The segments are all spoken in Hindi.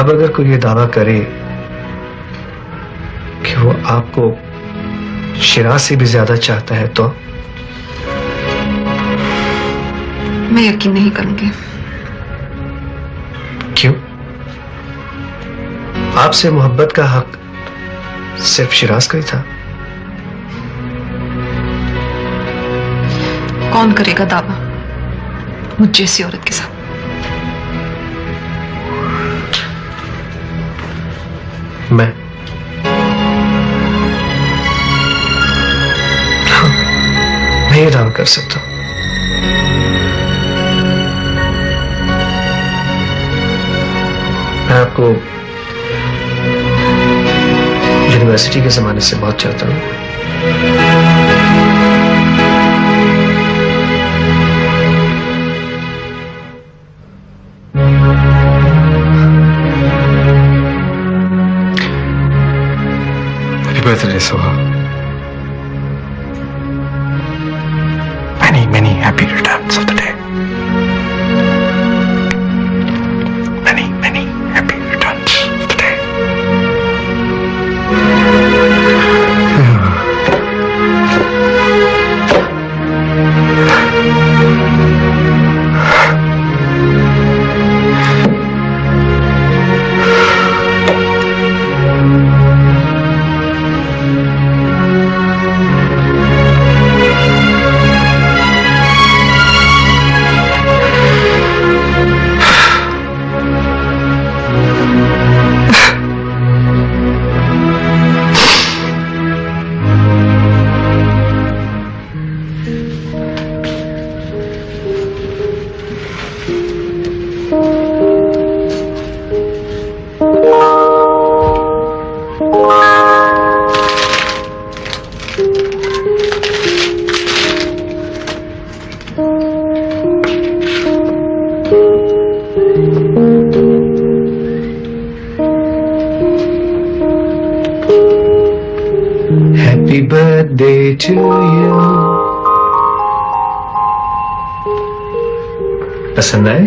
अब अगर कोई ये दावा करे कि वो आपको शिराज से भी ज्यादा चाहता है तो मैं यकीन नहीं करूंगी। क्यों? आपसे मोहब्बत का हक सिर्फ शिराज का ही था। कौन करेगा दावा मुझ जैसी औरत के साथ? मैं ये दावा कर सकता हूं। मैं आपको यूनिवर्सिटी के जमाने से बहुत चाहता हूं। Happy birthday Soha. Many happy returns of the day. Many happy returns of the day. Happy birthday to you. पसंद आए?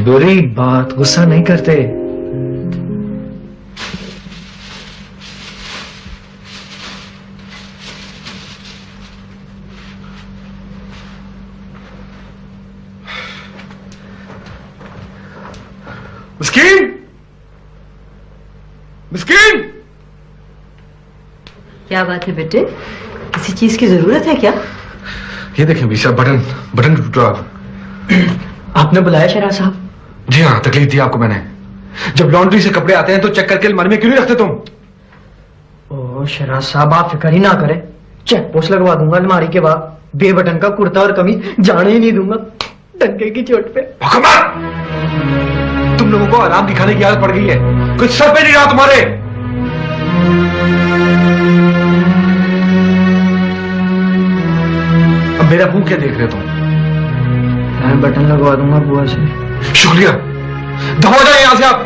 बुरी बात, गुस्सा नहीं करते। मिस्कीन! मिस्कीन! क्या बात है बेटे, किसी चीज की जरूरत है क्या? ये देखें बीसा, बटन टूटा। आपने बुलाया शराज साहब? जी हाँ, तकलीफ दी आपको मैंने। जब लॉन्ड्री से कपड़े आते हैं तो चेक करके अलमारी में क्यों नहीं रखते तुम? ओह शराज साहब, आप फिक्र ही ना करें, चेक पोस्ट लगवा दूंगा अलमारी के बाद। बेबटन का कुर्ता और कमीज जाने ही नहीं दूंगा डंके की चोट पे। तुम लोगों को आराम दिखाने की आदत पड़ गई है, कुछ सर पे नहीं रहा तुम्हारे। अब मेरा मुंह क्या देख रहे तुम? मैं बटन लगवा दूंगा बुआ से। शुक्रिया, दबा जाए यहां से आप।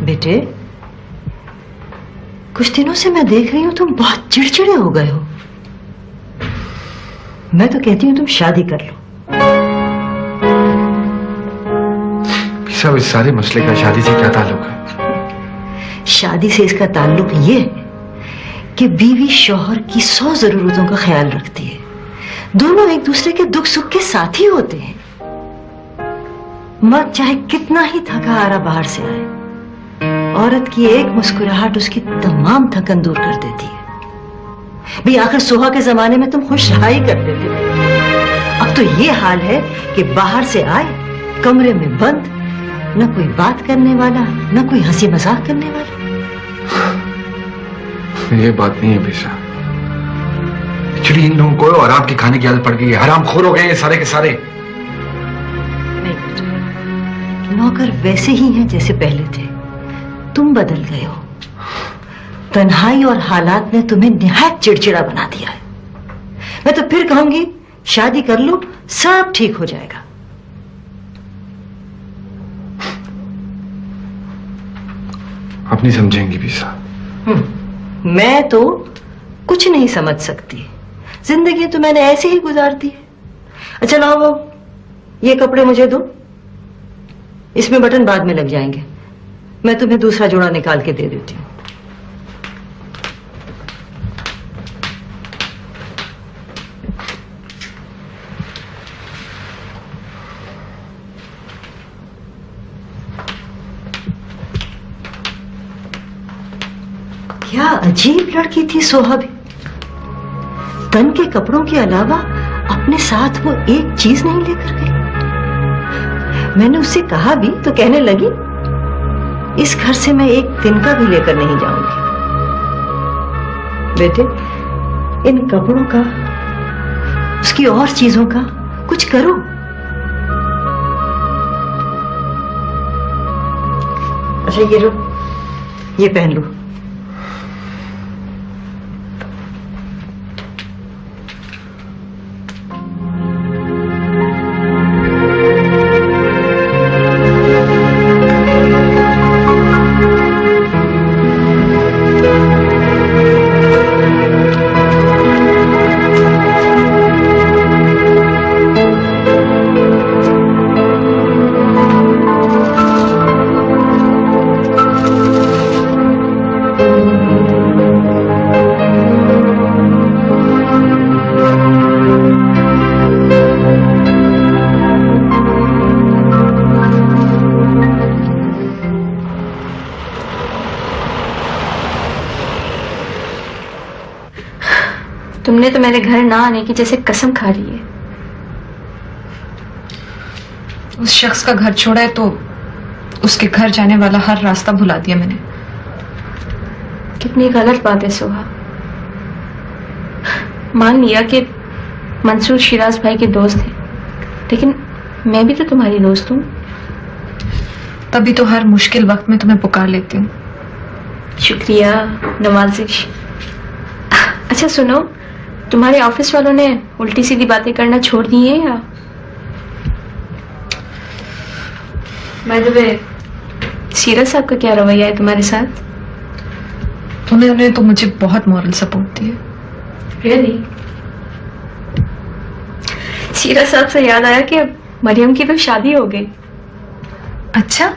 बेटे, कुछ दिनों से मैं देख रही हूं तुम बहुत चिड़चिड़े हो गए हो। मैं तो कहती हूं तुम शादी कर लो। सब इस सारे मसले का शादी से क्या ताल्लुक है? शादी से इसका ताल्लुक ये है कि बीवी शौहर की 100 जरूरतों का ख्याल रखती है। दोनों एक दूसरे के दुख सुख के साथी होते हैं। मर्द चाहे कितना ही थका हारा बाहर से आए, औरत की एक मुस्कुराहट उसकी तमाम थकन दूर कर देती है। भी आखिर सोहा के जमाने में तुम खुश रहा ही करते थे। अब तो ये हाल है कि बाहर से आए, कमरे में बंद, न कोई बात करने वाला, न कोई हंसी मजाक करने वाला। ये बात नहीं है बेसा, एक्चुअली इन लोगों को और आपकी खाने की आदत पड़ गई है। हरामखोर हो गए ये सारे के सारे। नहीं, नौकर वैसे ही हैं जैसे पहले थे, तुम बदल गए हो। तन्हाई और हालात ने तुम्हें निहायत चिड़चिड़ा बना दिया है। मैं तो फिर कहूंगी शादी कर लो, सब ठीक हो जाएगा। आप नहीं समझेंगी बीसा। मैं तो कुछ नहीं समझ सकती। जिंदगी तो मैंने ऐसे ही गुजार दी है। अच्छा लाओ वो ये कपड़े मुझे दो, इसमें बटन बाद में लग जाएंगे। मैं तुम्हें दूसरा जोड़ा निकाल के दे देती हूँ। क्या अजीब लड़की थी सोहा भी। तन के कपड़ों के अलावा अपने साथ वो एक चीज नहीं लेकर गई। मैंने उससे कहा भी तो कहने लगी इस घर से मैं एक दिन का भी लेकर नहीं जाऊंगी। बेटे इन कपड़ों का, उसकी और चीजों का कुछ करो। अच्छा ये लो, ये पहन लो। तुमने तो मेरे घर ना आने की जैसे कसम खा ली है। उस शख्स का घर छोड़ा है तो उसके घर जाने वाला हर रास्ता भुला दिया मैंने। कितनी गलत बात है सोहा। मान लिया कि मंसूर शिराज भाई के दोस्त थे, लेकिन मैं भी तो तुम्हारी दोस्त हूँ। तभी तो हर मुश्किल वक्त में तुम्हें पुकार लेती हूँ। शुक्रिया, नवाजिश। अच्छा सुनो, तुम्हारे ऑफिस वालों ने उल्टी सीधी बातें करना छोड़ दी है या? बाय द वे, सीरत साहब का क्या रवैया है तुम्हारे साथ? उन्होंने तो मुझे बहुत मॉरल सपोर्ट दिया। रियली? सीरत साहब से याद आया कि अब मरियम की तो शादी हो गई। अच्छा,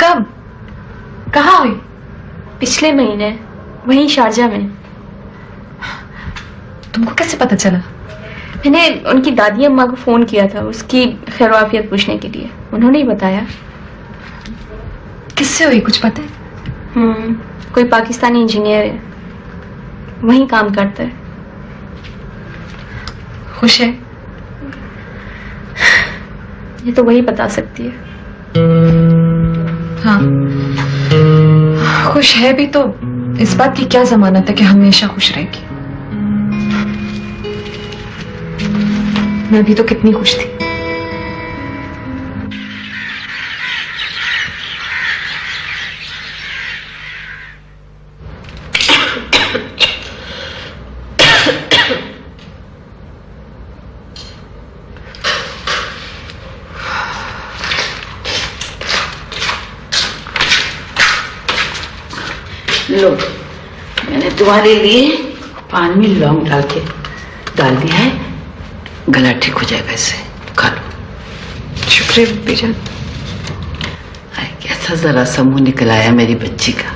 कब? कहाँ हुई? पिछले महीने, वहीं शारजा में। तुमको कैसे पता चला? मैंने उनकी दादी अम्मा को फोन किया था उसकी खैरवाफियत पूछने के लिए, उन्होंने ही बताया। किससे हुई, कुछ पता है? कोई पाकिस्तानी इंजीनियर है, वहीं काम करता है। खुश है? ये तो वही बता सकती है। हाँ, खुश है भी तो इस बात की क्या जमानत है कि हमेशा खुश रहेगी। मैं भी तो कितनी खुश थी। लो, मैंने तुम्हारे लिए पान में लौंग डाल दिया है, गला ठीक हो जाएगा इससे, खा लो। शुक्रिया बीबी जान। कैसा जरा सा मुंह निकल आया मेरी बच्ची का।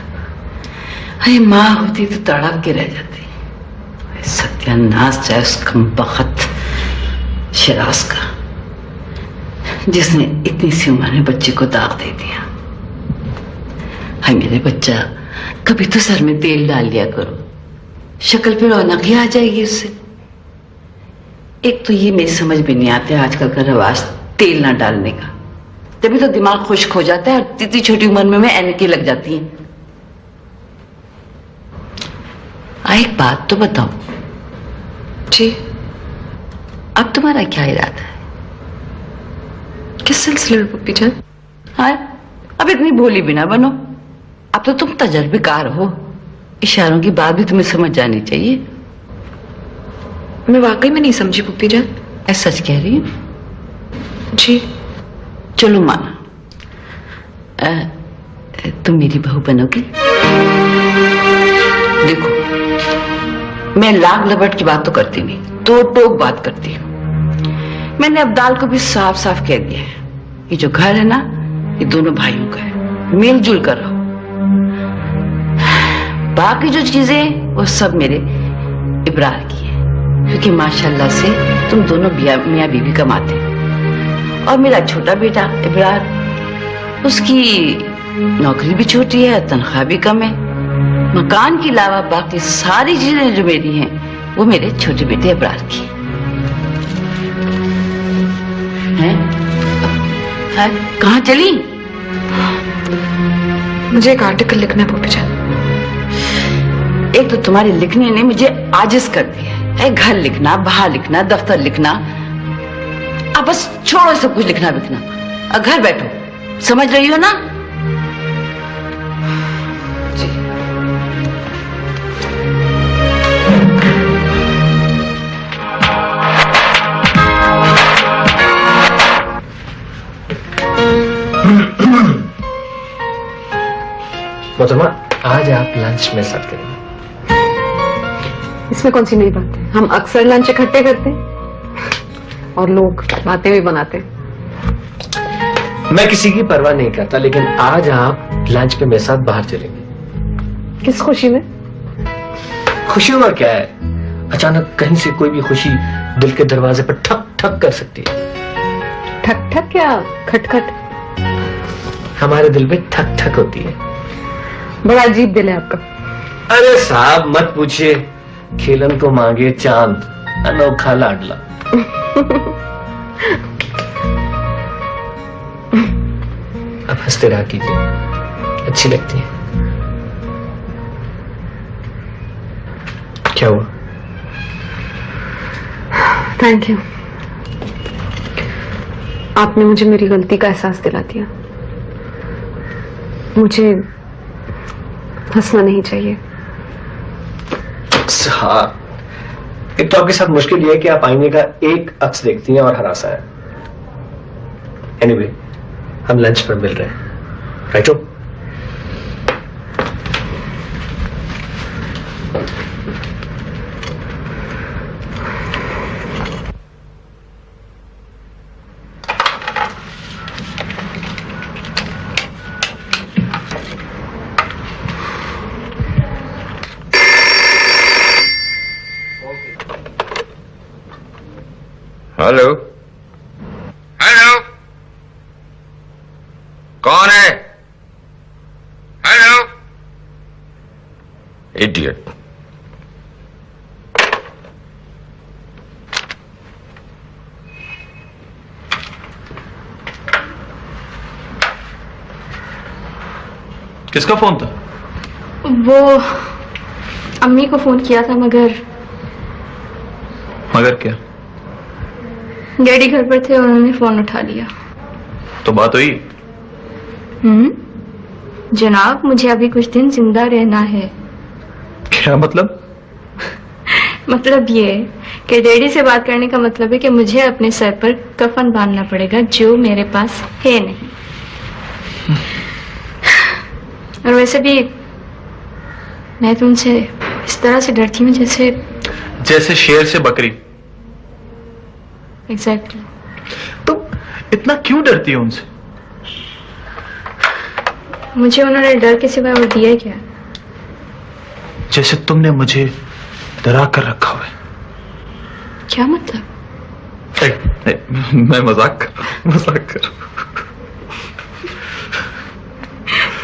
अरे माँ होती तो तड़प के रह जाती। सत्यानाश चाहे उस कमबख्त शिराज का, जिसने इतनी सी उम्र में बच्चे को दाग दे दिया। हाय मेरे बच्चा, कभी तो सर में तेल डाल लिया करो, शक्ल पे रौनक ही आ जाएगी उससे। एक तो ये मेरी समझ में नहीं आते आजकल का रवाज तेल ना डालने का, तभी तो दिमाग खुश्क हो जाता है और इतनी छोटी उम्र में ऐनकें लग जाती हैं। एक बात तो बताओ जी, अब तुम्हारा क्या इरादा है? किस सिलसिले में पप्पी जान? हाँ, अब इतनी भोली भी ना बनो। अब तो तुम तजर्बेकार हो, इशारों की बात भी तुम्हें समझ जानी चाहिए। मैं वाकई में नहीं समझी पप्पी जान। ऐसा सच कह रही हूँ। जी चलो माना, तुम मेरी बहू बनोगी? देखो, मैं लाग लपट की बात तो करती नहीं, तो टोक बात करती हूँ। मैंने अब्दाल को भी साफ साफ कह दिया है, ये जो घर है ना, ये दोनों भाइयों का है, मिलजुल कर रहो। बाकी जो चीजें वो सब मेरे इब्रार की है, क्योंकि माशाल्लाह से तुम दोनों मियाँ बीवी कमाते हो। और मेरा छोटा बेटा इब्रार, उसकी नौकरी भी छोटी है, तनख्वाह भी कम है। मकान के अलावा बाकी सारी चीजें जो मेरी हैं वो मेरे छोटे बेटे इब्रार की हैं। कहाँ चली? मुझे एक आर्टिकल लिखना है भाभी जान। एक तो तुम्हारे लिखने ने मुझे आजिज कर दिया है। घर लिखना, बाहर लिखना, दफ्तर लिखना, अब बस छोड़ो सब कुछ लिखना बिखना, अब घर बैठो। समझ रही हो ना? जी। मोहतरमा, आज आप लंच में साथ करेंगे। इसमें कौन सी नई बात है? हम अक्सर लंच इकट्ठे करते हैं और लोग बातें भी बनाते हैं। मैं किसी की परवाह नहीं करता, लेकिन आज आप लंच पे मेरे साथ बाहर चलेंगे। किस खुशी में? खुशी हुआ क्या है? अचानक कहीं से कोई भी खुशी दिल के दरवाजे पर ठक ठक कर सकती है। ठक ठक क्या खटखट? हमारे दिल में ठक ठक होती है। बड़ा अजीब दिल है आपका। अरे साहब मत पूछिए, खेलन को मांगे चांद, अनोखा लाडला। अब हंसते रहा कीजिए, अच्छी लगती है। क्या हुआ? थैंक यू, आपने मुझे मेरी गलती का एहसास दिला दिया। मुझे हंसना नहीं चाहिए। हाँ, एक तो आपके साथ मुश्किल यह है कि आप आईने का एक अक्स देखती हैं और हरासा है। एनीवे, हम लंच पर मिल रहे हैं, राइट? हेलो हेलो, कौन है? Hello, idiot. किसका फोन था? वो अम्मी को फोन किया था, मगर क्या? डैडी घर पर थे, उन्होंने फोन उठा लिया। तो बात हुई? जनाब, मुझे अभी कुछ दिन जिंदा रहना है। क्या मतलब? मतलब ये कि डैडी से बात करने का मतलब है कि मुझे अपने सर पर कफन बांधना पड़ेगा, जो मेरे पास है नहीं। और वैसे भी मैं तुमसे इस तरह से डरती हूँ जैसे शेर से बकरी। एग्जैक्टली। तो इतना क्यों डरती है उनसे? मुझे उन्होंने डर के सिवा और दिया क्या? जैसे तुमने मुझे डरा कर रखा हुआ है। क्या मतलब? नहीं, मैं मजाक कर रहा हूं।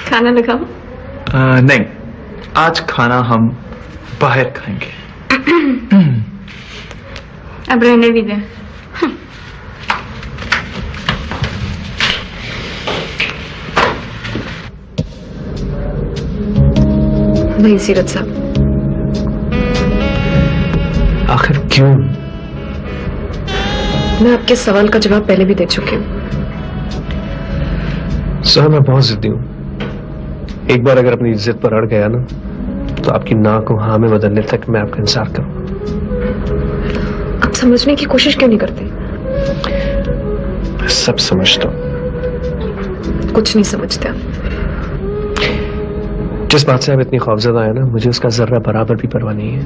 खाना लगाओ? नहीं, आज खाना हम बाहर खाएंगे। अब रहने भी दें। नहीं सीरत साहब, आखिर क्यों? मैं आपके सवाल का जवाब पहले भी दे चुकी हूँ। सर, मैं बहुत जिद्दी हूँ। एक बार अगर अपनी इज्जत पर अड़ गया ना, तो आपकी ना को हाँ में बदलने तक मैं आपका इंतजार करूँ। आप समझने की कोशिश क्यों नहीं करते? मैं सब समझता हूँ। कुछ नहीं समझते आप। जिस बात से आप इतनी खौफजदा है ना, मुझे उसका जर्रा बराबर भी परवाह नहीं है।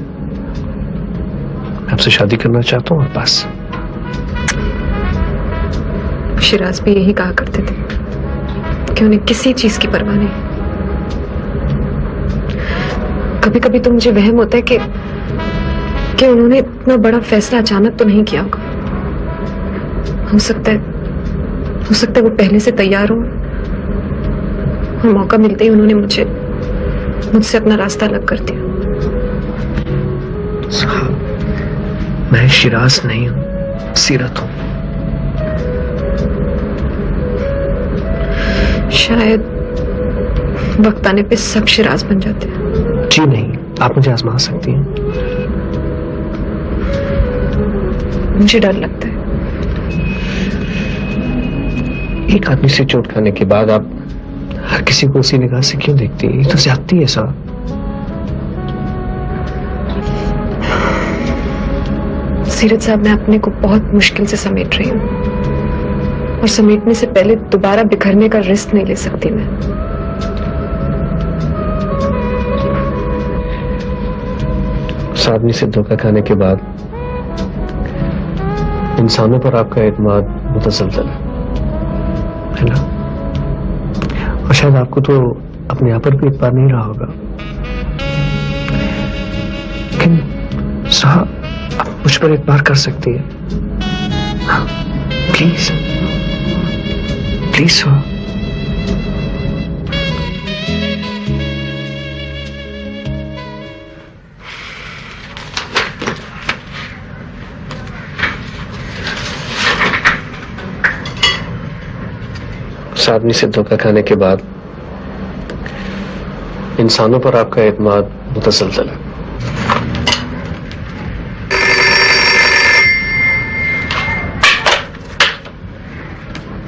मैं आपसे शादी करना चाहता हूँ और बस। शिराज भी यही कहा करते थे कि उन्हें किसी चीज की परवाह नहीं। कभी कभी तो मुझे वहम होता है कि उन्होंने इतना बड़ा फैसला अचानक तो नहीं किया होगा। हो सकता है वो पहले से तैयार हो और मौका मिलते ही उन्होंने मुझसे अपना रास्ता अलग कर दिया। साहब, मैं शिराज नहीं हूं, सीरत हूं। शायद वक्त आने पे सब शिराज बन जाते हैं। जी नहीं, आप मुझे आजमा सकती हैं। मुझे डर लगता है। एक आदमी से चोट खाने के बाद आप हर किसी को उसी निगाह से क्यों देखती हैं? ये तो ज्यादती है साहब। सीरत साहब, मैं अपने को बहुत मुश्किल से समेट रही हूँ और समेटने से पहले दोबारा बिखरने का रिस्क नहीं ले सकती मैं। उस आदमी से धोखा खाने के बाद इंसानों पर आपका एतमाद मुतसलसल है ना? और शायद आपको तो अपने आप पर भी एतबार नहीं रहा होगा। लेकिन साहब, आप मुझ पर एतबार कर सकती है। हाँ, प्लीज प्लीज साहब। उस आदमी से धोखा खाने के बाद इंसानों पर आपका एतमाद मुतसलसल है।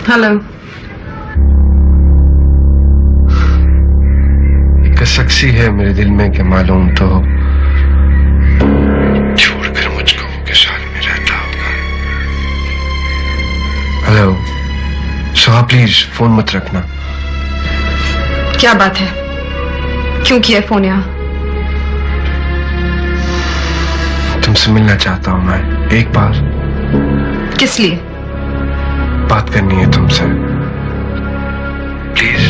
हेलो। एक शख्सी है मेरे दिल में कि मालूम तो छोड़कर मुझको वो किस हाल में रहता होगा। हेलो सोहा, प्लीज फोन मत रखना। क्या बात है? क्यों किया फोन यहाँ? तुमसे मिलना चाहता हूं मैं एक बार। किस लिए? बात करनी है तुमसे, प्लीज।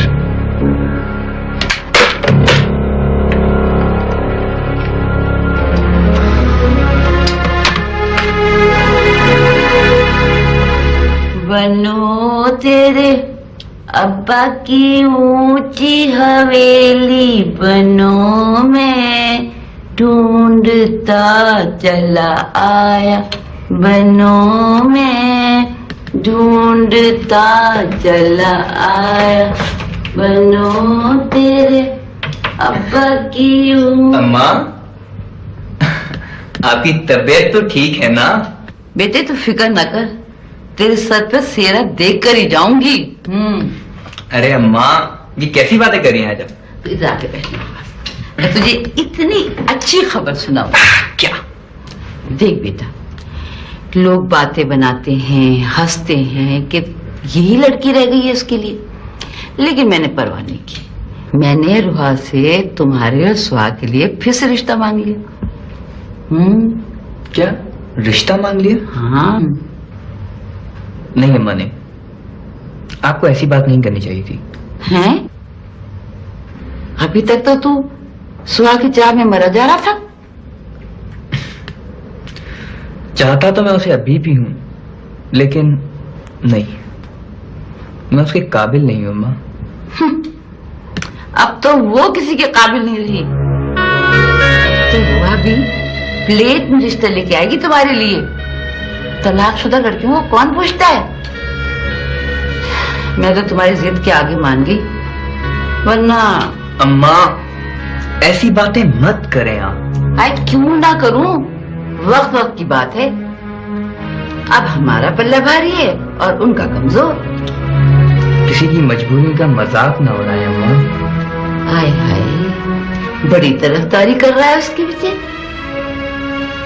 बनो तेरे अब्बा की ऊंची हवेली, बनो मैं ढूंढता चला आया, बनो मैं ढूंढता चला आया, बनो तेरे अब्बा की अम्मा, आपकी तबीयत तो ठीक है ना? बेटे तू फिक्र न कर, तेरे सर पे सेरा देख कर ही जाऊंगी। अरे अम्मा, ये कैसी बातें कर रही हैं आज आप? तू इधर आके बैठ, मैं तुझे इतनी अच्छी खबर सुनाऊं। क्या? देख बेटा, लोग बातें बनाते हैं, हंसते हैं कि यही लड़की रह गई है उसके लिए, लेकिन मैंने परवाह नहीं की। मैंने रुहा से तुम्हारे और सुहाग के लिए फिर से रिश्ता मांग लिया। क्या रिश्ता मांग लिया? हाँ। नहीं अम्मा, नहीं, आपको ऐसी बात नहीं करनी चाहिए थी। हैं? अभी तक तो तू सुहाग की चाह में मरा जा रहा था। चाहता तो मैं उसे अभी भी हूं, लेकिन नहीं, मैं उसके काबिल नहीं हूं अम्मा। अब तो वो किसी के काबिल नहीं रही, तो रुआ भी प्लेट में रिश्ता लेके आएगी तुम्हारे लिए। तलाकशुदा लड़कियों को कौन पूछता है? मैं तो तुम्हारी जिद के आगे मान गई, वरना। अम्मा, ऐसी बातें मत करें आप। आई क्यों ना करूं, वक्त वक्त की बात है। अब हमारा पल्ला भारी है और उनका कमजोर। किसी की मजबूरी का मजाक ना उड़ाएं अम्मा। हाय हाय, बड़ी तरफदारी कर रहा है उसके पीछे।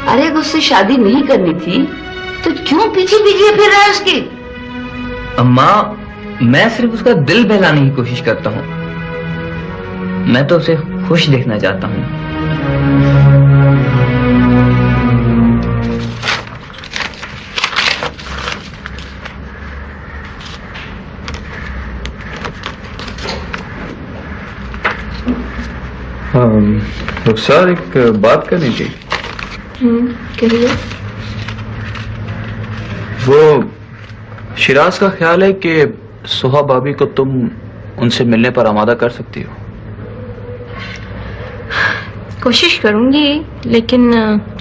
अरे उससे शादी नहीं करनी थी तो क्यों पीछे पीछे फिर रहा है उसके? अम्मा, मैं सिर्फ उसका दिल बहलाने की कोशिश करता हूं। मैं तो उसे खुश देखना चाहता हूँ। रुखसार, एक बात करनी थी। कहिए। वो शिराज का ख्याल है कि सुहा भाभी को तुम उनसे मिलने पर आमादा कर सकती हो। कोशिश करूंगी, लेकिन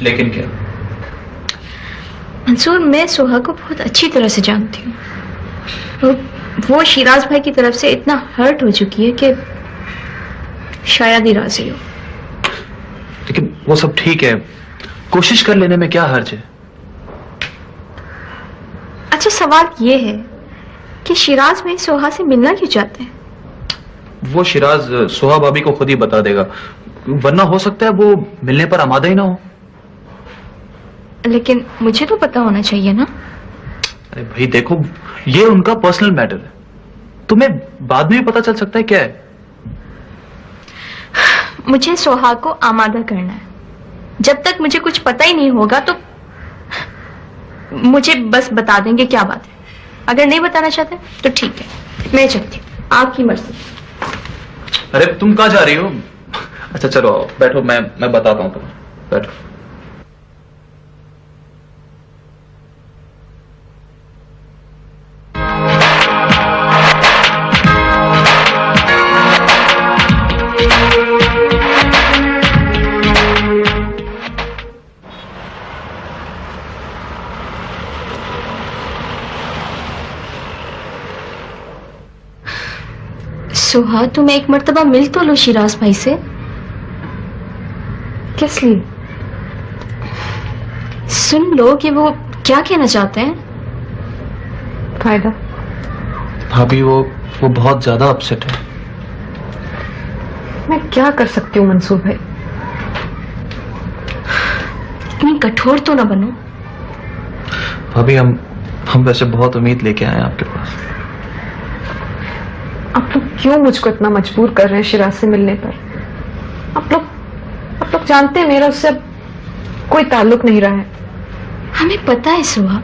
लेकिन क्या? मंसूर, मैं सुहा को बहुत अच्छी तरह से जानती हूँ। वो शिराज भाई की तरफ से इतना हर्ट हो चुकी है कि शायद ही राजी हो। लेकिन वो सब ठीक है, कोशिश कर लेने में क्या हर्ज है? अच्छा, सवाल ये है कि शिराज भाई सुहा से मिलना क्यों चाहते हैं? वो शिराज सुहा भाभी को खुद ही बता देगा, वरना हो सकता है वो मिलने पर आमादा ही ना हो। लेकिन मुझे तो पता होना चाहिए ना। अरे भाई देखो, ये उनका पर्सनल मैटर है, तुम्हें बाद में भी पता चल सकता है क्या है। मुझे सुहा को आमादा करना है। जब तक मुझे कुछ पता ही नहीं होगा तो मुझे बस बता देंगे क्या बात है। अगर नहीं बताना चाहते तो ठीक है, मैं चलती हूँ, आपकी मर्जी। अरे तुम कहाँ जा रही हो? अच्छा चलो बैठो, मैं बताता हूँ तुम्हें, बैठो। सुहा, तुम एक मर्तबा मिल तो लो शिराज भाई से। किस लिए? सुन लो कि वो क्या कहना चाहते हैं। फायदा? भाभी वो बहुत ज्यादा अपसेट है। मैं क्या कर सकती हूँ मंसूर भाई? इतनी कठोर तो ना बनो। भाभी हम वैसे बहुत उम्मीद लेके आए हैं आपके पास। आप लोग क्यों मुझको इतना मजबूर कर रहे हैं शिराज से मिलने पर? आप लोग जानते हैं मेरा उससे अब कोई ताल्लुक नहीं रहा है। हमें पता है सुहा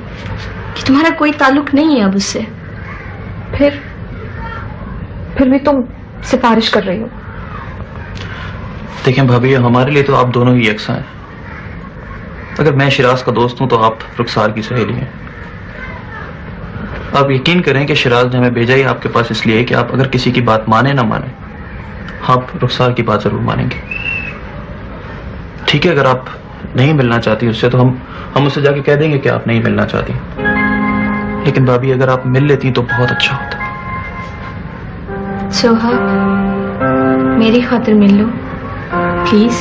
कि तुम्हारा कोई ताल्लुक नहीं है अब उससे। फिर भी तुम सिफारिश कर रही हो। देखें भाभी, हमारे लिए तो आप दोनों ही यकसा हैं। अगर मैं शिराज का दोस्त हूं तो आप रुखसार की सहेली हैं। आप यकीन करें कि शिराज ने हमें भेजा ही आपके पास इसलिए कि आप अगर किसी की बात माने ना माने, आप रुखसार की बात जरूर मानेंगे। ठीक है, अगर आप नहीं मिलना चाहती उससे तो हम उससे जाके कह देंगे कि आप नहीं मिलना चाहती। लेकिन भाभी, अगर आप मिल लेती तो बहुत अच्छा होता। सोहा, मेरी खातिर मिल लो प्लीज।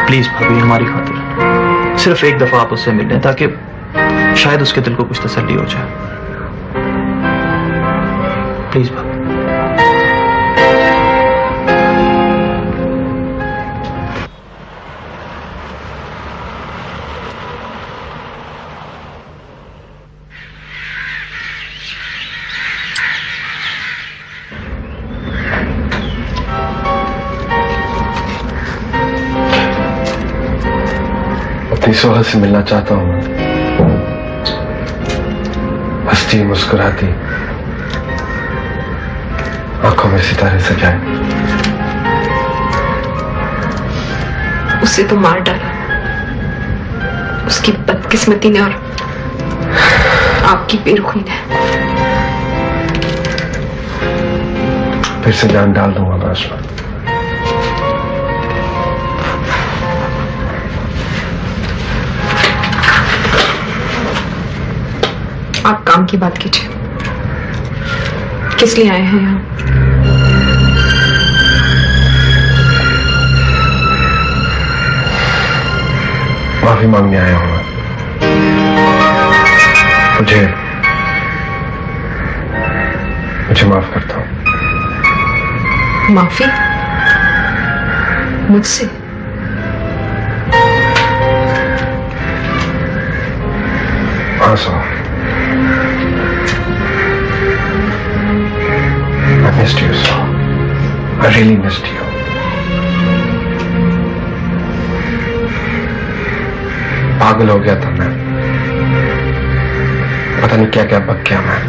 प्लीज भाभी, हमारी खातिर सिर्फ एक दफा आप उससे मिल लें, ताकि शायद उसके दिल को कुछ तसल्ली हो जाए। प्लीज भाभी। अपनी सोहा से मिलना चाहता हूं मैं। हंसती मुस्कुराती, आंखों में सितारे सजाए। उसे तो मार डाला उसकी बदकिस्मती ने और आपकी बेरुखी ने। फिर से जान डाल दूंगा लाश में। आप काम की बात कीजिए। किस लिए आए हैं यहाँ? माफी मांगने आया हूं मैं। मुझे माफ करता हूं। माफी? मुझसे? हाँ सो I missed you so. I really missed you. पागल हो गया था मैं, पता नहीं क्या क्या बक गया मैं।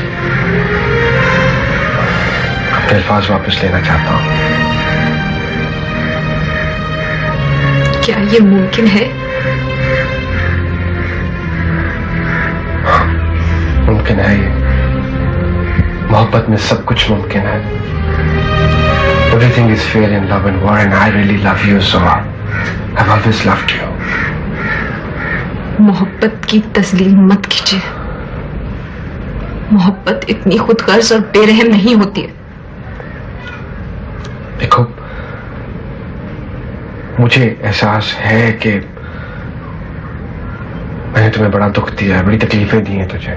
अपने अल्फाज वापस लेना चाहता हूं। क्या ये मुमकिन है? हाँ, मुमकिन है ये। मोहब्बत में सब कुछ मुमकिन है। Everything is fair in love and war, and I really love you, Soha. I've always loved you. मोहब्बत की तस्लीम मत कीजिए। मोहब्बत इतनी खुदगर्ज और बेरहम नहीं होती है। देखो, मुझे एहसास है कि मैंने तुम्हें बड़ा दुख दिया है, बड़ी तकलीफें दी हैं तुझे।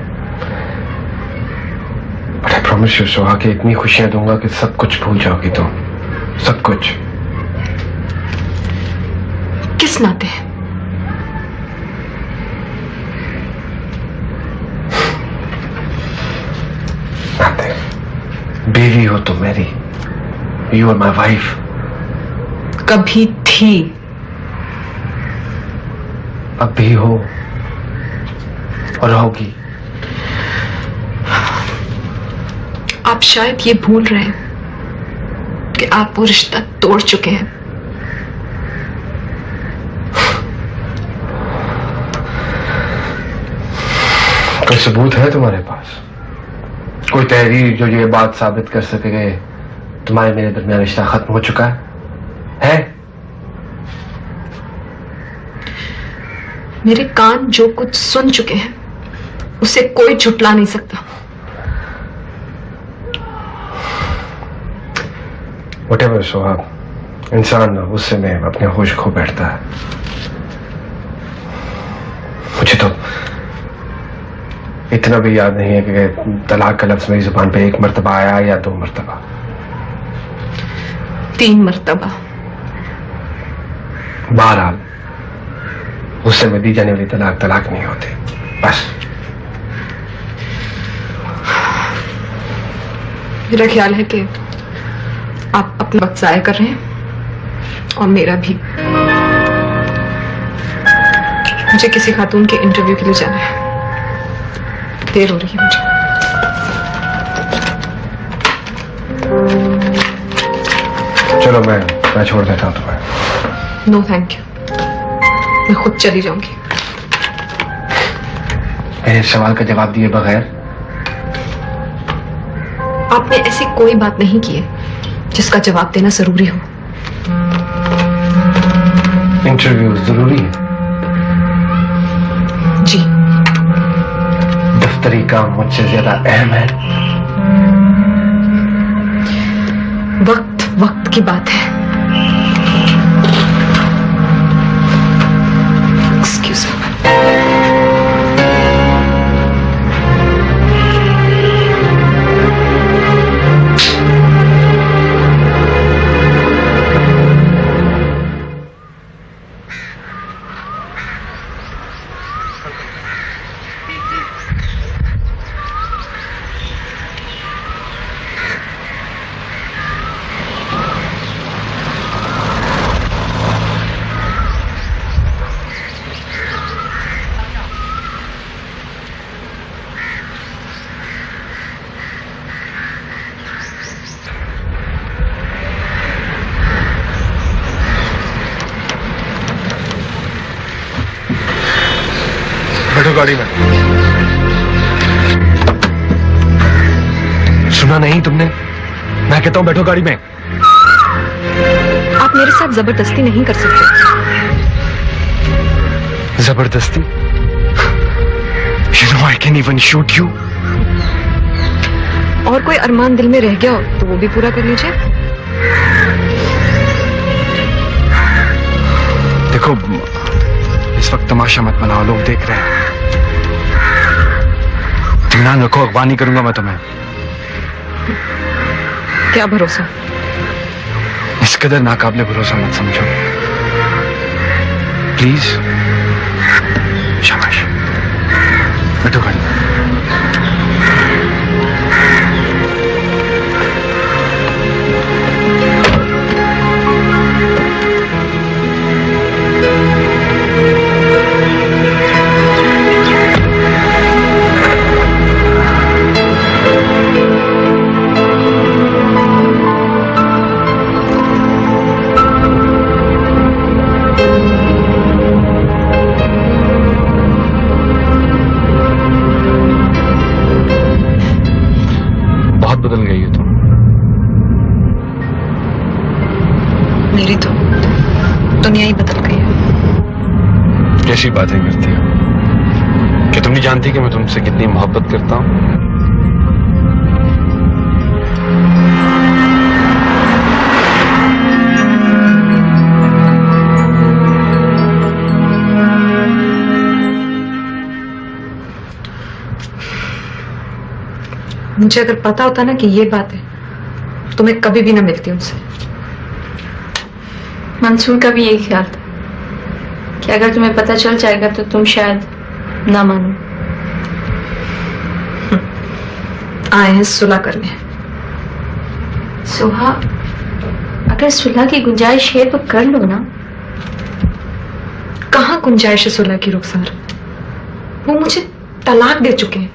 But I promise you Soha कि इतनी खुशियां दूंगा कि सब कुछ भूल जाओगी तुम, सब कुछ। किस नाते? नाते बीवी हो तुम मेरी, यू आर माई वाइफ। कभी थी, अब भी हो और रहोगी। आप शायद ये भूल रहे हैं कि आप वो रिश्ता तोड़ चुके हैं। कोई सबूत है तुम्हारे पास? कोई तहरीर जो ये बात साबित कर सके कि तुम्हारे मेरे दरमियान रिश्ता खत्म हो चुका है? मेरे कान जो कुछ सुन चुके हैं उसे कोई झुटला नहीं सकता। Whatever, सोहा, इंसान गुस्से में अपने होश खो बैठता है। मुझे तो इतना भी याद नहीं है कि तलाक का लफ्ज मेरी जुबान पे एक मर्तबा आया या 2 मर्तबा। 3 मर्तबा। बहरहाल गुस्से में दी जाने वाली तलाक तलाक नहीं होती। बस मेरा ख्याल है कि आप अपना वक्त जाया कर रहे हैं और मेरा भी। मुझे किसी खातून के इंटरव्यू के लिए जाना है, देर हो रही है मुझे। चलो मैं छोड़ देता हूं तुम्हें। नो थैंक यू, मैं खुद चली जाऊंगी। मेरे सवाल का जवाब दिए बगैर? आपने ऐसी कोई बात नहीं की है जिसका जवाब देना जरूरी हो। इंटरव्यू जरूरी है? जी। दफ्तरी काम मुझसे ज्यादा अहम है? वक्त वक्त की बात है। Excuse me. बैठो गाड़ी में। सुना नहीं तुमने? मैं कहता हूं बैठो गाड़ी में। आप मेरे साथ जबरदस्ती नहीं कर सकते। जबरदस्ती? You know I can even shoot you. और कोई अरमान दिल में रह गया हो तो वो भी पूरा कर लीजिए। देखो, इस वक्त तमाशा मत बनाओ, लोग देख रहे हैं। इत्मीनान रखो, अगवा नहीं करूंगा मैं तुम्हें। क्या भरोसा? इस कदर नाकाबिले भरोसा मत समझो प्लीज। शाबाश, बैठो गाड़ी। झूठी बातें करती हो। क्या तुम नहीं जानती कि मैं तुमसे कितनी मोहब्बत करता हूं? मुझे अगर पता होता ना कि ये बात है तो मैं कभी भी ना मिलती उनसे। मंसूर का भी यही ख्याल था कि अगर तुम्हें पता चल जाएगा तो तुम शायद ना मानो। आए हैं सुलह करने। सुहा, अगर सुलह की गुंजाइश है तो कर लो ना। कहाँ गुंजाइश है सुलह की रुखसार? वो मुझे तलाक दे चुके हैं।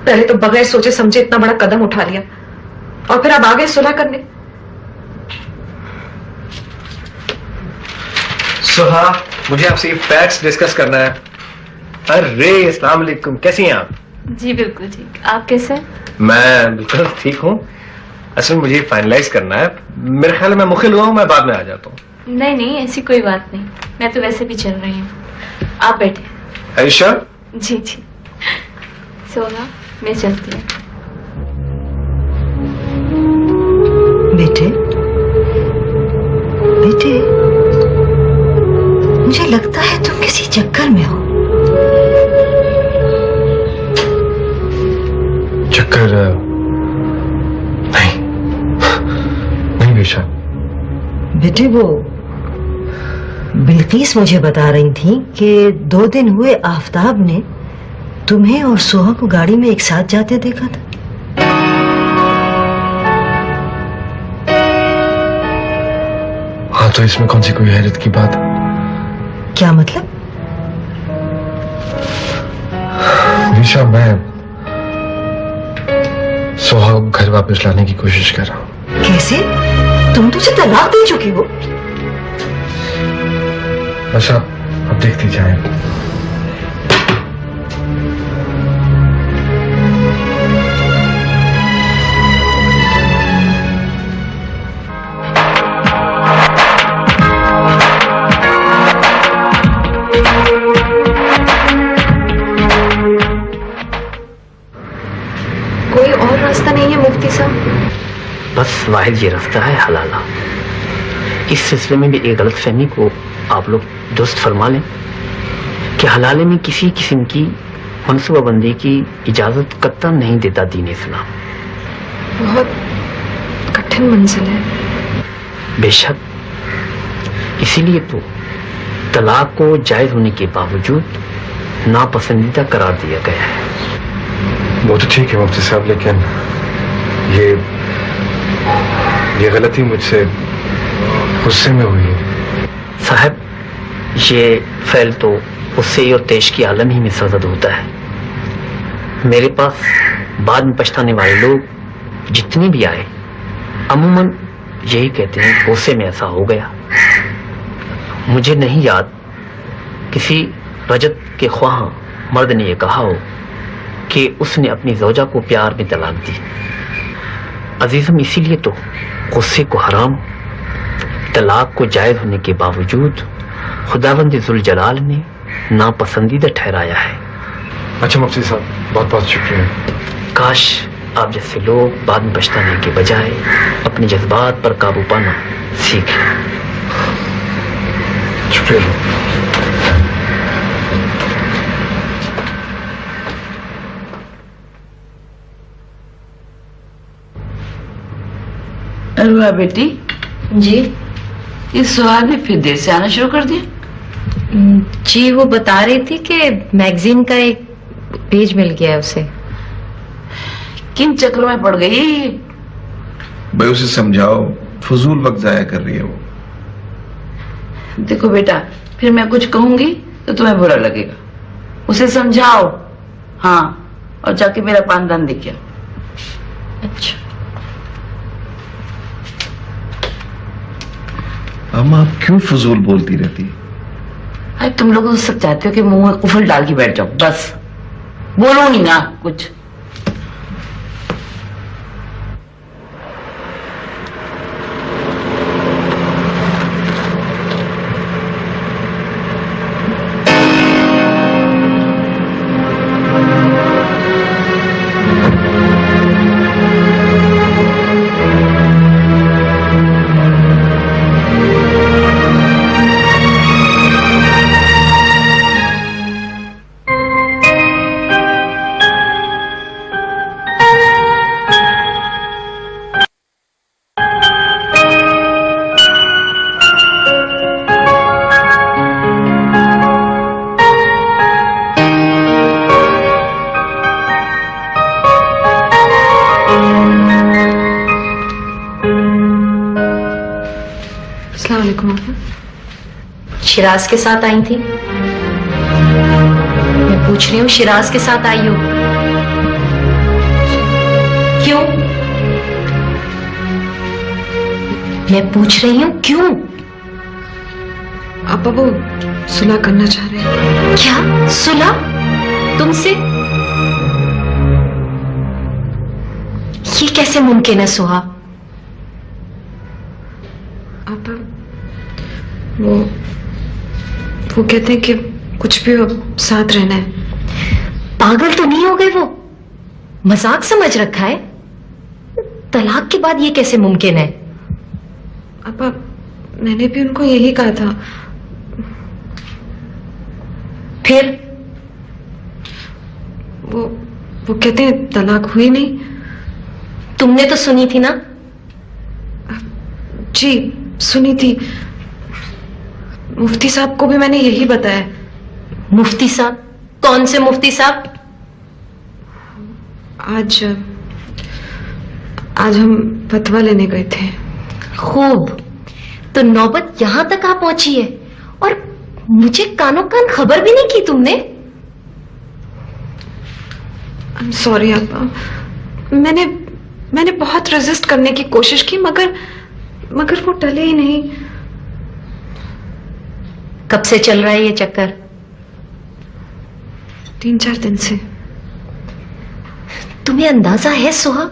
पहले तो बगैर सोचे समझे इतना बड़ा कदम उठा लिया और फिर अब आ गए सुलह करने। सुहा, मुझे आपसे ये फैक्ट्स डिस्कस करना है। अरे अस्सलाम वालेकुम, कैसी हैं आप? जी बिल्कुल ठीक। आप कैसे? मैं बिल्कुल ठीक हूँ। असल में मुझे फाइनलाइज करना है। मेरे ख्याल में मैं मुखिल हुआ हूँ, मैं बाद में आ जाता हूँ। नहीं नहीं, ऐसी कोई बात नहीं, मैं तो वैसे भी चल रही हूँ। आप बैठे। आयशा? जी जी। सोना, मैं चलती हूँ। बेटे, बेटे, मुझे लगता है तुम किसी चक्कर में हो। चक्कर नहीं, नहीं बेशा। बेटे, वो बिल्किस मुझे बता रही थी कि 2 दिन हुए आफताब ने तुम्हें और सोहा को गाड़ी में एक साथ जाते देखा था। हाँ, तो इसमें कौन सी कोई हैरत की बात? क्या मतलब? विशा, मैं सोहा को घर वापस लाने की कोशिश कर रहा हूँ। कैसे? तुम तो उसे तलाक दे चुकी हो। अच्छा, अब देखती जाए। कोई और रास्ता नहीं है मुफ्ती साहब? बस वाहिद ये रास्ता है हलाला। इस सिलसिले में भी एक गलत फहमी को आप लोग दुरुस्त फरमा लें कि हलाले में किसी किस्म की मनसूबाबंदी की इजाजत कतई नहीं देता दीन इस्लाम। बहुत कठिन मंजिल है। बेशक, इसीलिए तो तलाक को जायज होने के बावजूद नापसंदीदा करार दिया गया है। वो तो ठीक है मुफ्ती साहब, लेकिन ये गलती मुझसे गुस्से में हुई है। साहब, ये फैल तो गुस्से और तेश की आलम ही में सजद होता है। मेरे पास बाद में पछताने वाले लोग जितने भी आए अमूमन यही कहते हैं गुस्से में ऐसा हो गया। मुझे नहीं याद किसी रजत के ख्वाह मर्द ने यह कहा हो कि उसने अपनी ज़ौजा को प्यार में तलाक दी। अजीज़म, इसीलिए तो गुस्से को हराम, तलाक को जायज होने के बावजूद खुदावंद जुल जलाल ने नापसंदीदा ठहराया है। अच्छा मुफ्ती साहब, बहुत बहुत शुक्रिया। काश आप जैसे लोग बाद में पछताने के बजाय अपने जज्बात पर काबू पाना सीखें। शुक्रिया। अरे वाह बेटी। जी। इस सुहाग ने फिर देर से आना शुरू कर दिया? जी, वो बता रही थी कि मैगजीन का एक पेज मिल गया है उसे। किन चक्रों में पड़ गई है ये? भाई उसे समझाओ, फजूल वक्त जाया कर रही है वो। देखो बेटा, फिर मैं कुछ कहूंगी तो तुम्हें बुरा लगेगा। उसे समझाओ। हाँ, और जाके मेरा पानदान लेके आओ। अच्छा। अम्मा, आप क्यों फजूल बोलती रहती है? अरे तुम लोग तो सब चाहते हो कि मुंह में कुफल डाल के बैठ जाओ, बस बोलो नहीं ना कुछ। शिराज के साथ आई थी? मैं पूछ रही हूँ, शिराज के साथ आई हो? क्यों? मैं पूछ रही हूँ क्यों? अब वो सुलह करना चाह रहे हैं। क्या सुलह? तुमसे? ये कैसे मुमकिन है सुहा? अब वो कहते हैं कि कुछ भी हो, साथ रहना है। पागल तो नहीं हो गए वो? मजाक समझ रखा है? तलाक के बाद ये कैसे मुमकिन है? अब मैंने भी उनको यही कहा था। फिर वो कहते हैं तलाक हुई नहीं। तुमने तो सुनी थी ना? जी सुनी थी। मुफ्ती साहब को भी मैंने यही बताया। मुफ्ती साहब? कौन से मुफ्ती साहब? आज हम फतवा लेने गए थे। खूब, तो नौबत यहां तक आ पहुंची है और मुझे कानों कान खबर भी नहीं की तुमने? आई एम सॉरी आपा। मैंने बहुत रेजिस्ट करने की कोशिश की, मगर वो टले ही नहीं। कब से चल रहा है ये चक्कर? 3-4 दिन से। तुम्हें अंदाजा है सुहा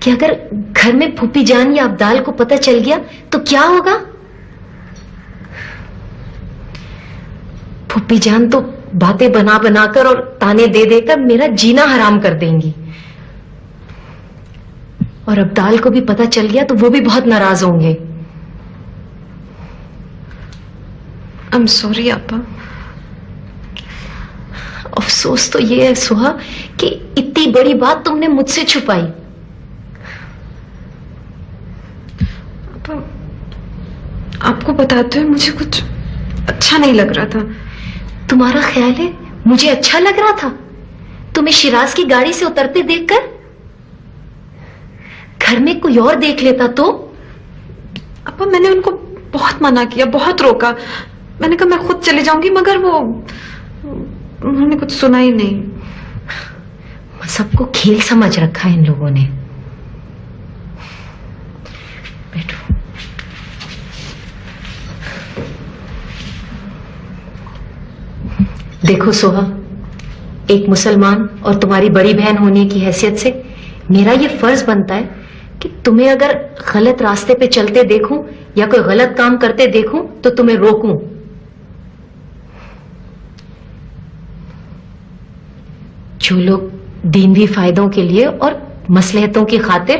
कि अगर घर में फूफी जान या अब्दाल को पता चल गया तो क्या होगा? फूफी जान तो बातें बना बनाकर और ताने दे देकर मेरा जीना हराम कर देंगी, और अब्दाल को भी पता चल गया तो वो भी बहुत नाराज होंगे। आई एम सॉरी आपा। अफसोस तो ये है सुहा कि इतनी बड़ी बात तुमने मुझसे छुपाई। आपको बताते हुए मुझे कुछ अच्छा नहीं लग रहा था। तुम्हारा ख्याल है मुझे अच्छा लग रहा था तुम्हें शिराज की गाड़ी से उतरते देखकर? घर में कोई और देख लेता तो? अपा मैंने उनको बहुत मना किया, बहुत रोका। मैंने कहा मैं खुद चली जाऊंगी, मगर उन्होंने कुछ सुना ही नहीं। सबको खेल समझ रखा है इन लोगों ने। बैठो। देखो सोहा, एक मुसलमान और तुम्हारी बड़ी बहन होने की हैसियत से मेरा ये फर्ज बनता है कि तुम्हें अगर गलत रास्ते पे चलते देखूं या कोई गलत काम करते देखूं तो तुम्हें रोकूं। जो लोग दीनवी फायदों के लिए और मसलहतों की खातिर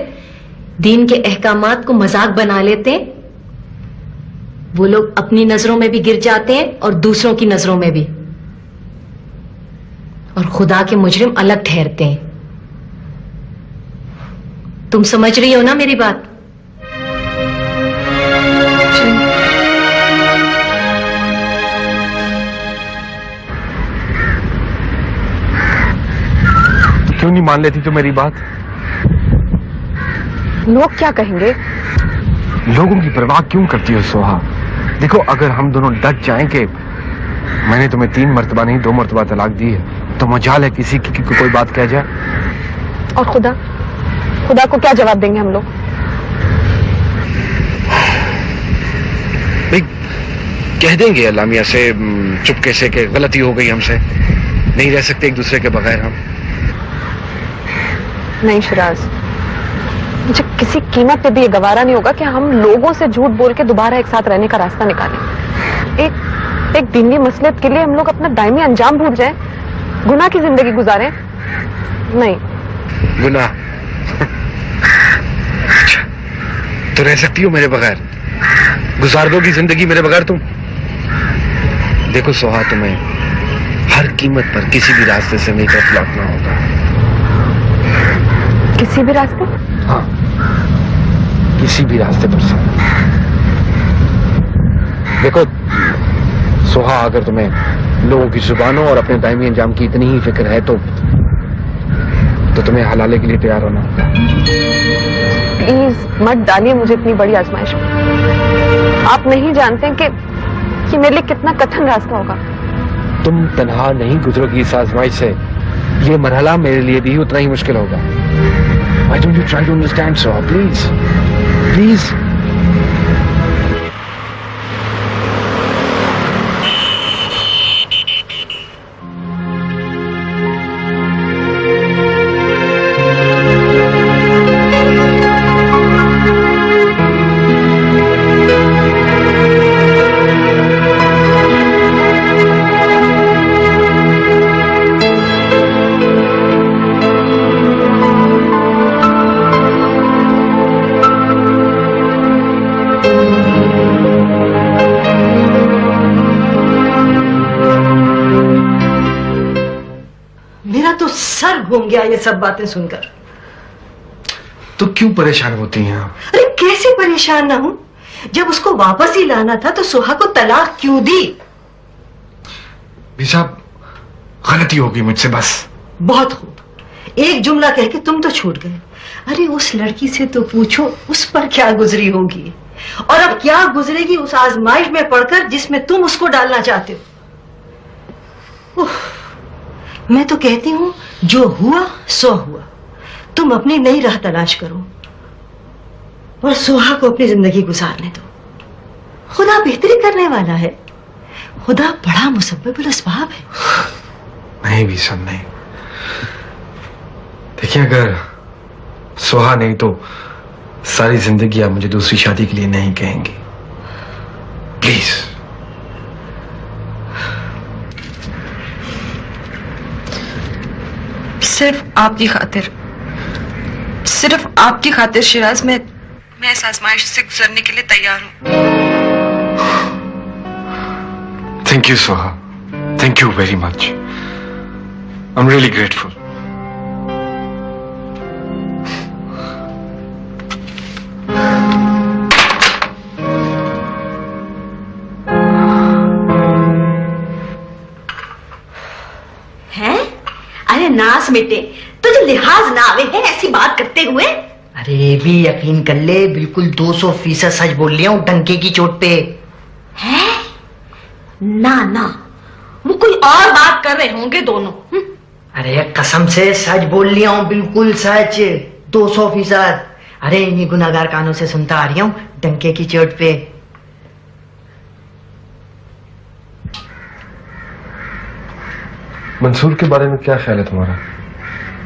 दीन के अहकामात को मजाक बना लेते हैं, वो लोग अपनी नजरों में भी गिर जाते हैं और दूसरों की नजरों में भी, और खुदा के मुजरिम अलग ठहरते हैं। तुम समझ रही हो ना मेरी बात? क्यों नहीं मान लेती तो मेरी बात? लोग क्या कहेंगे? लोगों की परवाह क्यों करती हो सोहा? देखो, अगर हम दोनों डट जाएं कि मैंने तुम्हें 3 मर्तबा नहीं 2 मर्तबा तलाक दी है, तो मजाल है किसी की कोई बात कह जाए। और खुदा को क्या जवाब देंगे हम लोग? भाई कह देंगे अल्लाह मियां से चुपके से कि गलती हो गई हमसे, नहीं रह सकते एक दूसरे के बगैर हम। नहीं शिराज, मुझे किसी कीमत पे भी ये गवारा नहीं होगा कि हम लोगों से झूठ बोल के दोबारा एक साथ रहने का रास्ता निकालें। एक दीनी मसलहत के लिए हम लोग अपना दायमी अंजाम भूल जाएं, गुनाह की जिंदगी गुजारें? नहीं। गुनाह? तो रह सकती हो मेरे बगैर? गुजार दोगी जिंदगी मेरे बगैर तुम? देखो सोहा, तुम्हें हर कीमत पर किसी भी रास्ते से मेरी तरफ लौटना होगा। किसी भी रास्ते? हाँ, किसी भी रास्ते पर से। देखो सोहा, अगर तुम्हें लोगों की जुबानों और अपने दायमी अंजाम की इतनी ही फिक्र है तो तुम्हें हलाले के लिए तैयार होना होगा। प्लीज मत डालिए मुझे इतनी बड़ी आजमाइश में। आप नहीं जानते कि ये मेरे लिए कितना कठिन रास्ता होगा। तुम तन्हा नहीं गुजरोगी इस आजमाइश से। ये मरहला मेरे लिए भी उतना ही मुश्किल होगा। Why don't you try to understand, Soha? Please, please. Sir घूम गया ये सब बातें सुनकर। तो क्यों परेशान होती हैं आप? अरे कैसे परेशान ना हूं? जब उसको वापस ही लाना था तो सुहा को तलाक क्यों दी? भी साहब, गलती हो गई मुझसे बस। बहुत खूब। एक जुमला कह के तुम तो छूट गए। अरे उस लड़की से तो पूछो उस पर क्या गुजरी होगी, और अब क्या गुजरेगी उस आजमाइश में पड़कर जिसमें तुम उसको डालना चाहते हो। मैं तो कहती हूं जो हुआ सो हुआ। तुम अपनी नई राह तलाश करो और सुहा को अपनी जिंदगी गुजारने दो। खुदा बेहतरी करने वाला है। खुदा बड़ा मुसब्बिबुल अस्बाब है। नहीं भी सब नहीं। देखिए, अगर सुहा नहीं तो सारी जिंदगी आप मुझे दूसरी शादी के लिए नहीं कहेंगी। प्लीज। सिर्फ आपकी खातिर शिराज, मैं इस आजमाइश से गुजरने के लिए तैयार हूं। Thank you Soha, thank you very much. I am really grateful. नास मिटे तुझे लिहाज ना आवे है ऐसी बात करते हुए। अरे भी यकीन कर ले, बिल्कुल 200% सच बोल लिया हूँ डंके की चोट पे। है ना ना, वो कोई और बात कर रहे होंगे दोनों। अरे कसम से सच बोल लिया हूँ, बिल्कुल सच 200%। अरे इन्हीं गुनाहगार कानों से सुनता आ रही हूँ डंके की चोट पे। मंसूर के बारे में क्या ख्याल है तुम्हारा?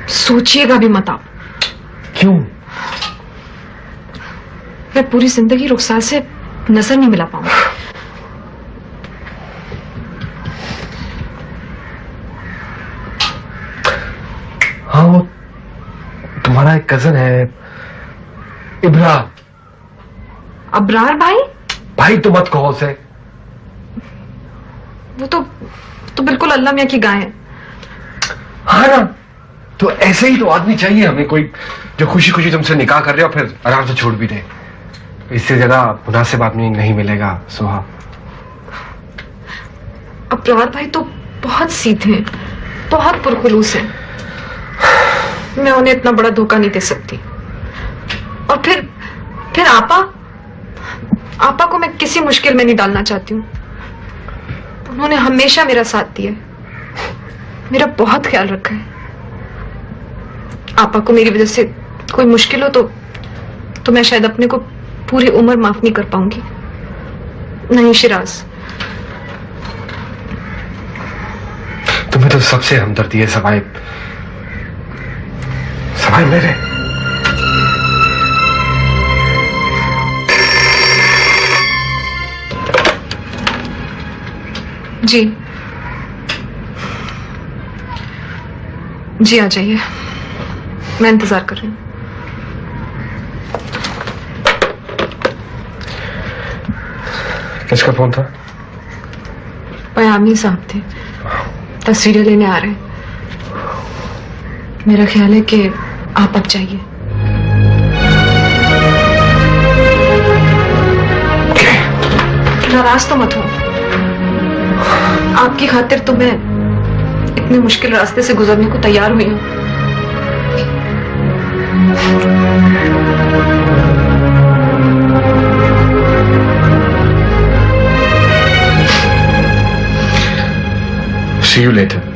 सोचिएगा भी मत आप। क्यों? मैं पूरी जिंदगी रुखसार से नजर नहीं मिला पाऊंगा। हाँ, वो तुम्हारा एक कजन है इब्रार। अब्रार भाई? भाई तो मत कहो उसे। वो तो बिल्कुल अल्लाह मियां की गाय है। हाँ ना, तो ऐसे ही तो आदमी चाहिए हमें, कोई जो खुशी खुशी तुमसे निकाह कर रहे हो फिर आराम से छोड़ भी दे। इससे ज्यादा मुनासिब आदमी नहीं मिलेगा सोहा। अब्रार भाई तो बहुत सीधे हैं, बहुत पुरखुलूस हैं। मैं उन्हें इतना बड़ा धोखा नहीं दे सकती। और फिर आपा को मैं किसी मुश्किल में नहीं डालना चाहती हूँ। उन्होंने हमेशा मेरा साथ दिया, मेरा बहुत ख्याल रखा है। आपा को मेरी वजह से कोई मुश्किल हो तो मैं शायद अपने को पूरी उम्र माफ नहीं कर पाऊंगी। नहीं शिराज, तुम्हें तो सबसे हमदर्दी है सवाई मेरे। जी आ जाइए, मैं इंतजार कर रही हूँ। किसका फोन था? पयामी साहब थे, तस्वीरें लेने आ रहे हैं। मेरा ख्याल है कि आप अब जाइए। नाराज तो मत हो, आपकी खातिर तो मैं इतने मुश्किल रास्ते से गुजरने को तैयार हुई हूं। See you later.